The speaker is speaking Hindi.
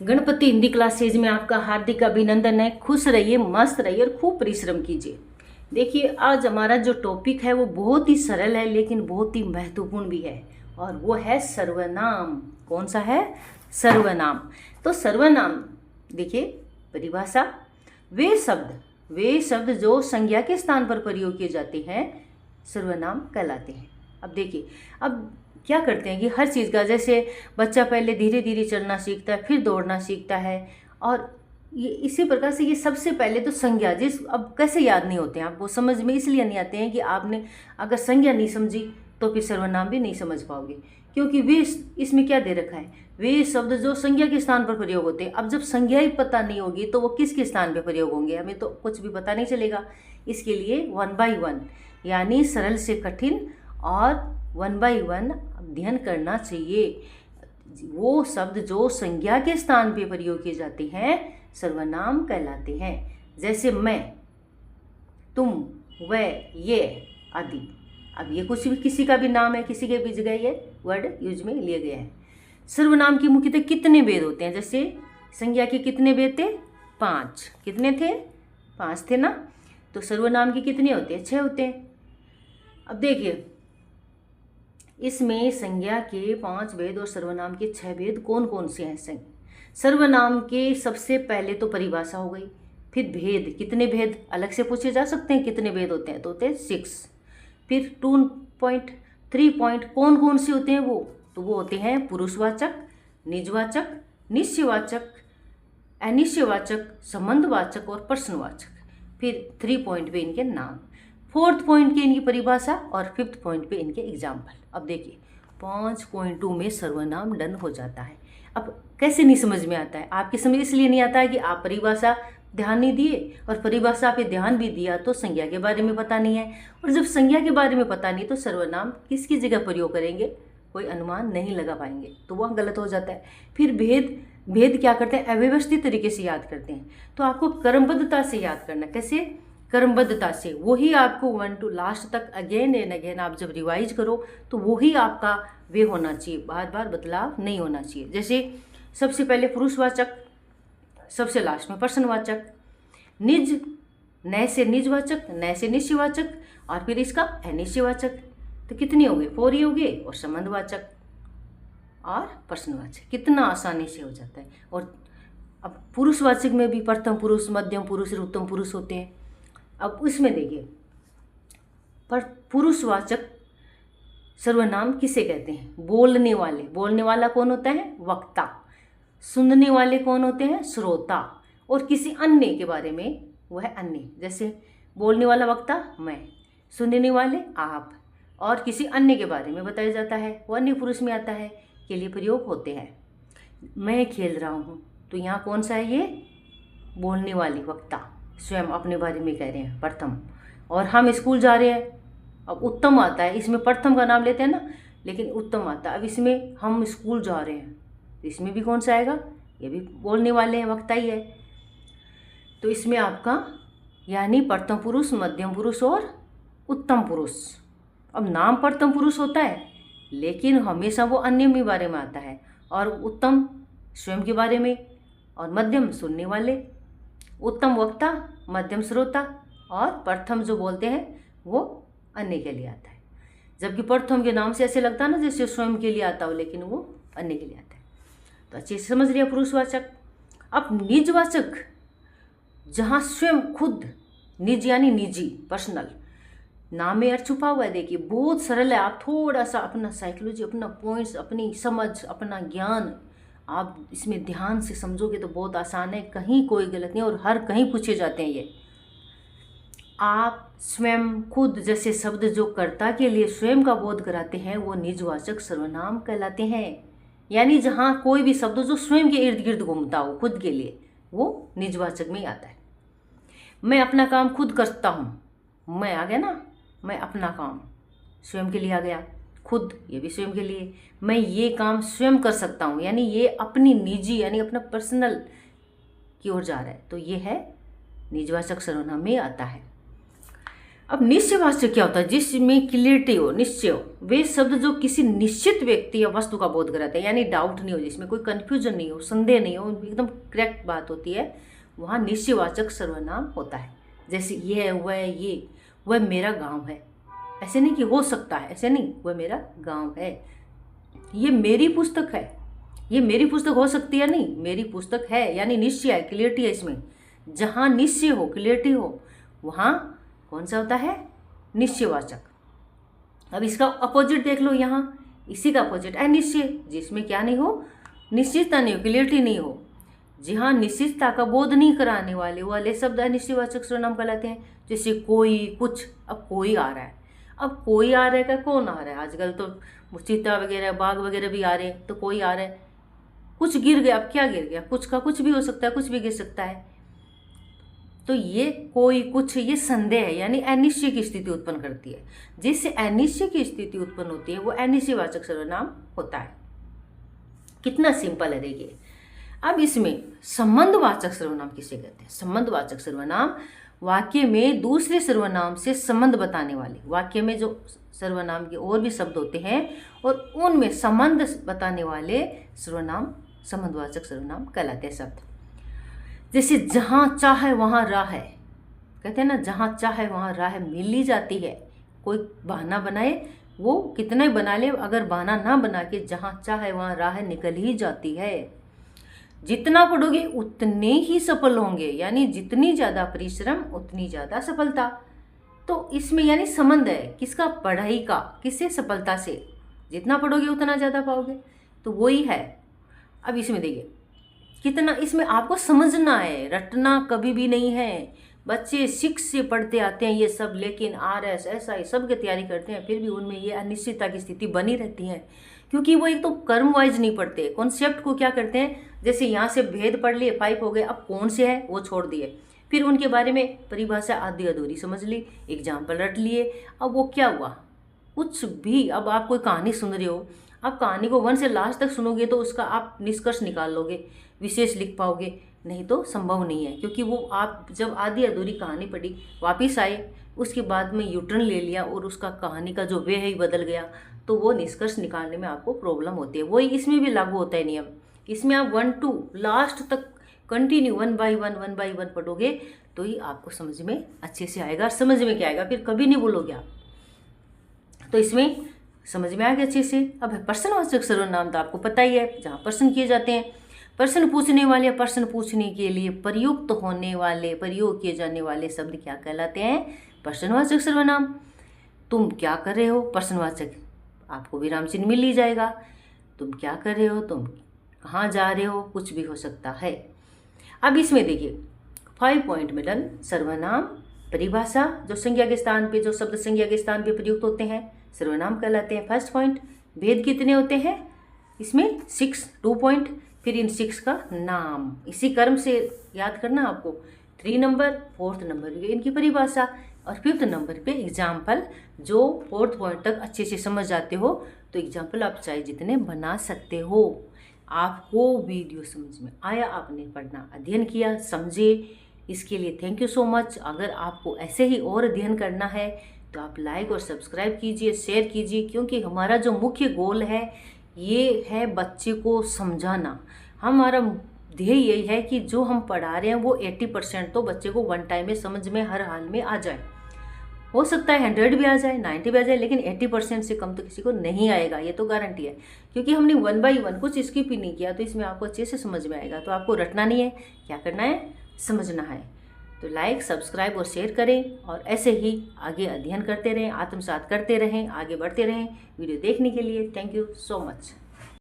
गणपति हिंदी क्लासेज में आपका हार्दिक अभिनंदन है। खुश रहिए, मस्त रहिए और खूब परिश्रम कीजिए। देखिए, आज हमारा जो टॉपिक है वो बहुत ही सरल है लेकिन बहुत ही महत्वपूर्ण भी है, और वो है सर्वनाम। कौन सा है? सर्वनाम। तो सर्वनाम देखिए, परिभाषा, वे शब्द जो संज्ञा के स्थान पर प्रयोग किए जाते हैं सर्वनाम कहलाते हैं। अब देखिए, अब क्या करते हैं कि हर चीज़ का, जैसे बच्चा पहले धीरे धीरे चलना सीखता है, फिर दौड़ना सीखता है, और ये इसी प्रकार से ये सबसे पहले तो संज्ञा, जिस अब कैसे याद नहीं होते हैं आपको, समझ में इसलिए नहीं आते हैं कि आपने अगर संज्ञा नहीं समझी तो फिर सर्वनाम भी नहीं समझ पाओगे, क्योंकि वे, इसमें क्या दे रखा है, वे शब्द जो संज्ञा के स्थान पर प्रयोग होते हैं। अब जब संज्ञा ही पता नहीं होगी तो वो किसके स्थान पर प्रयोग होंगे, हमें तो कुछ भी पता नहीं चलेगा। इसके लिए 1 बाय 1 यानी सरल से कठिन और 1 बाय 1 अध्ययन करना चाहिए। वो शब्द जो संज्ञा के स्थान पे प्रयोग किए जाते हैं सर्वनाम कहलाते हैं। जैसे मैं, तुम, वह, ये आदि। अब ये कुछ भी किसी का भी नाम है, किसी के भी जगह ये वर्ड यूज में लिए गए हैं। सर्वनाम की मुख्यतः कितने भेद होते हैं? जैसे संज्ञा के कितने भेद थे? 5। कितने थे? 5 थे ना। तो सर्वनाम के कितने होते हैं? 6 होते हैं। अब देखिए, इसमें संज्ञा के 5 भेद और सर्वनाम के 6 भेद कौन कौन से हैं? सर्वनाम के सबसे पहले तो परिभाषा हो गई, फिर भेद, कितने भेद अलग से पूछे जा सकते हैं, कितने भेद होते हैं? तो होते हैं 6। फिर 2 पॉइंट, 3 पॉइंट कौन कौन से होते हैं वो? तो वो होते हैं पुरुषवाचक, निजवाचक, निश्चयवाचक, अनिश्चयवाचक, संबंधवाचक और प्रश्नवाचक। फिर 3 पॉइंट पे इनके नाम, 4th पॉइंट के इनकी परिभाषा और 5th पॉइंट पे इनके एग्जाम्पल। अब देखिए, 5.2 में सर्वनाम डन हो जाता है। अब कैसे नहीं समझ में आता है? आपकी समझ इसलिए नहीं आता है कि आप परिभाषा ध्यान नहीं दिए, और परिभाषा पे ध्यान भी दिया तो संज्ञा के बारे में पता नहीं है, और जब संज्ञा के बारे में पता नहीं तो सर्वनाम किसकी जगह प्रयोग करेंगे, कोई अनुमान नहीं लगा पाएंगे, तो वह गलत हो जाता है। फिर भेद क्या करते हैं? अव्यवस्थित तरीके से याद करते हैं। तो आपको क्रमबद्धता से याद करना। कैसे? क्रमबद्धता से। वही आपको 1 to लास्ट तक अगेन एंड अगेन आप जब रिवाइज करो तो वही आपका वे होना चाहिए, बार बार बदलाव नहीं होना चाहिए। जैसे सबसे पहले पुरुषवाचक, सबसे लास्ट में प्रश्नवाचक, निज, नए से निजवाचक, नए से निश्चयवाचक, और फिर इसका अनिश्चयवाचक। तो कितने हो गए? 4 ही हो गए, और संबंधवाचक और प्रश्नवाचक। कितना आसानी से हो जाता है। और अब पुरुषवाचक में भी प्रथम पुरुष, मध्यम पुरुष और उत्तम पुरुष होते हैं। अब उसमें देखिए, पर पुरुषवाचक सर्वनाम किसे कहते हैं? बोलने वाले। बोलने वाला कौन होता है? वक्ता। सुनने वाले कौन होते हैं? श्रोता। और किसी अन्य के बारे में वह अन्य। जैसे बोलने वाला वक्ता मैं, सुनने वाले आप, और किसी अन्य के बारे में बताया जाता है वो अन्य पुरुष में आता है, के लिए प्रयोग होते हैं। मैं खेल रहा हूँ, तो यहाँ कौन सा है? ये बोलने वाली, वक्ता, स्वयं अपने बारे में कह रहे हैं, प्रथम। और हम स्कूल जा रहे हैं, अब उत्तम आता है, इसमें प्रथम का नाम लेते हैं ना, लेकिन उत्तम आता है। अब इसमें हम स्कूल जा रहे हैं, तो इसमें भी कौन सा आएगा? ये भी बोलने वाले हैं, वक्ता ही है। तो इसमें आपका यानी प्रथम पुरुष, मध्यम पुरुष और उत्तम पुरुष। अब नाम प्रथम पुरुष होता है लेकिन हमेशा वो अन्य के बारे में आता है, और उत्तम स्वयं के बारे में, और मध्यम सुनने वाले, उत्तम वक्ता, मध्यम श्रोता, और प्रथम जो बोलते हैं वो अन्य के लिए आता है। जबकि प्रथम के नाम से ऐसे लगता है ना जैसे स्वयं के लिए आता हो, लेकिन वो अन्य के लिए आता है। तो अच्छे से समझ लिया पुरुषवाचक। अब निजवाचक, जहाँ स्वयं खुद, निज यानी निजी, पर्सनल, नाम में अर्थ छुपा हुआ है। देखिए, बहुत सरल है। आप थोड़ा सा अपना साइकोलॉजी, अपना पॉइंट्स, अपनी समझ, अपना ज्ञान आप इसमें ध्यान से समझोगे तो बहुत आसान है, कहीं कोई गलत नहीं, और हर कहीं पूछे जाते हैं ये। आप, स्वयं, खुद जैसे शब्द जो कर्ता के लिए स्वयं का बोध कराते हैं वो निजवाचक सर्वनाम कहलाते हैं। यानी जहाँ कोई भी शब्द जो स्वयं के इर्द गिर्द घूमता हो खुद के लिए, वो निजवाचक में ही आता है। मैं अपना काम खुद करता हूँ, मैं आ गया ना, मैं अपना काम स्वयं के लिए आ गया, खुद ये भी स्वयं के लिए। मैं ये काम स्वयं कर सकता हूँ, यानी ये अपनी निजी यानी अपना पर्सनल की ओर जा रहा है, तो ये है निजवाचक सर्वनाम में आता है। अब निश्चयवाचक क्या होता है? जिसमें क्लियरिटी हो, निश्चय हो, वे शब्द जो किसी निश्चित व्यक्ति या वस्तु का बोध कराते हैं, यानी डाउट नहीं हो, जिसमें कोई कंफ्यूजन नहीं हो, संदेह नहीं हो, एकदम करेक्ट बात होती है, वहाँ निश्चयवाचक सर्वनाम होता है। जैसे ये है, वह मेरा गांव है, ऐसे नहीं कि हो सकता है, ऐसे नहीं, वह मेरा गांव है। ये मेरी पुस्तक है, ये मेरी पुस्तक हो सकती है नहीं, मेरी पुस्तक है, यानी निश्चय है, क्लियरिटी है इसमें। जहाँ निश्चय हो, क्लियरिटी हो, वहाँ कौन सा होता है? निश्चयवाचक। अब इसका अपोजिट देख लो, यहाँ इसी का अपोजिट अनिश्चय, जिसमें क्या नहीं हो? निश्चितता नहीं हो, क्लियरिटी नहीं हो। जहाँ निश्चितता का बोध नहीं कराने वाले शब्द अनिश्चयवाचक सर्वनाम कहलाते हैं। जैसे कोई, कुछ। अब कोई आ रहा है, अब कोई आ रहा है का कौन आ रहा है? आजकल तो चीता वगैरह, बाघ वगैरह भी आ रहे हैं, तो कोई आ रहा है। कुछ गिर गया, अब क्या गिर गया? कुछ का कुछ भी हो सकता है, कुछ भी गिर सकता है। तो ये कोई, कुछ, ये संदेह है, यानी अनिश्चय की स्थिति उत्पन्न करती है। जिससे अनिश्चय की स्थिति उत्पन्न होती है वो अनिश्चयवाचक सर्वनाम होता है। कितना सिंपल है, देखिए। अब इसमें संबंधवाचक सर्वनाम किसे कहते हैं? संबंधवाचक सर्वनाम वाक्य में दूसरे सर्वनाम से संबंध बताने वाले, वाक्य में जो सर्वनाम के और भी शब्द होते हैं और उनमें संबंध बताने वाले सर्वनाम संबंधवाचक सर्वनाम कहलाते हैं शब्द। जैसे जहाँ चाहे वहाँ राह है, कहते हैं ना, जहाँ चाहे वहाँ राह मिल ही जाती है। कोई बहाना बनाए, वो कितना ही बना ले, अगर बहाना ना बना के जहाँ चाहे वहाँ राह निकल ही जाती है। जितना पढ़ोगे उतने ही सफल होंगे, यानी जितनी ज़्यादा परिश्रम उतनी ज़्यादा सफलता। तो इसमें यानी संबंध है किसका? पढ़ाई का, किससे? सफलता से। जितना पढ़ोगे उतना ज़्यादा पाओगे, तो वही है। अब इसमें देखिए कितना, इसमें आपको समझना है, रटना कभी भी नहीं है। बच्चे शिक्ष से पढ़ते आते हैं ये सब, लेकिन RS SI सब की तैयारी करते हैं, फिर भी उनमें ये अनिश्चितता की स्थिति बनी रहती है, क्योंकि वो एक तो कर्म वाइज नहीं पढ़ते। कॉन्सेप्ट को क्या करते हैं, जैसे यहाँ से भेद पढ़ लिए, 5 हो गए, अब कौन से है वो छोड़ दिए, फिर उनके बारे में परिभाषा आधी अधूरी समझ ली, एग्जाम्पल रट लिए। अब वो क्या हुआ? कुछ भी। अब आप कोई कहानी सुन रहे हो, आप कहानी को 1 से लास्ट तक सुनोगे तो उसका आप निष्कर्ष निकाल लोगे, विशेष लिख पाओगे, नहीं तो संभव नहीं है। क्योंकि वो आप जब आधी अधूरी कहानी पढ़ी, वापस आए, उसके बाद में यूटर्न ले लिया और उसका कहानी का जो वे है ही बदल गया, तो वो निष्कर्ष निकालने में आपको प्रॉब्लम होती है। वही इसमें भी लागू होता है नियम। इसमें आप 1 to लास्ट तक कंटिन्यू 1 by 1 पढ़ोगे तो ही आपको समझ में अच्छे से आएगा। समझ में क्या आएगा? फिर कभी नहीं बोलोगे आप। तो इसमें समझ में आ गया अच्छे से। अब प्रश्नवाचक सर्वनाम तो आपको पता ही है, जहाँ प्रश्न किए जाते हैं। प्रश्न पूछने वाले, प्रश्न पूछने के लिए प्रयुक्त होने वाले, प्रयोग किए जाने वाले शब्द क्या कहलाते हैं? प्रश्नवाचक सर्वनाम। तुम क्या कर रहे हो? प्रश्नवाचक, आपको विराम चिन्ह मिल ही जाएगा। तुम क्या कर रहे हो, तुम कहाँ जा रहे हो, कुछ भी हो सकता है। अब इसमें देखिए 5 पॉइंट में डन। सर्वनाम, परिभाषा, जो संज्ञा के स्थान पे, जो शब्द संज्ञा के स्थान पे प्रयुक्त होते हैं सर्वनाम कहलाते हैं। फर्स्ट पॉइंट, भेद कितने होते हैं इसमें? 6, 2 पॉइंट। फिर इन 6 का नाम, इसी क्रम से याद करना आपको। 3 नंबर, 4th नंबर पे इनकी परिभाषा और 5th नंबर पे एग्जाम्पल। जो 4th पॉइंट तक अच्छे से समझ जाते हो तो एग्जाम्पल आप चाहे जितने बना सकते हो। आपको वीडियो समझ में आया, आपने पढ़ना अध्ययन किया, समझे, इसके लिए थैंक यू सो मच। अगर आपको ऐसे ही और अध्ययन करना है तो आप लाइक और सब्सक्राइब कीजिए, शेयर कीजिए, क्योंकि हमारा जो मुख्य गोल है ये है बच्चे को समझाना। हमारा ध्येय यही है कि जो हम पढ़ा रहे हैं वो 80% तो बच्चे को 1 टाइम में समझ में हर हाल में आ जाए। हो सकता है 100 भी आ जाए, 90 भी आ जाए, लेकिन 80% से कम तो किसी को नहीं आएगा, ये तो गारंटी है। क्योंकि हमने 1 by 1 कुछ स्किप ही नहीं किया, तो इसमें आपको अच्छे से समझ में आएगा। तो आपको रटना नहीं है, क्या करना है? समझना है। तो लाइक, सब्सक्राइब और शेयर करें और ऐसे ही आगे अध्ययन करते रहें, आत्मसात करते रहें, आगे बढ़ते रहें। वीडियो देखने के लिए थैंक यू सो मच।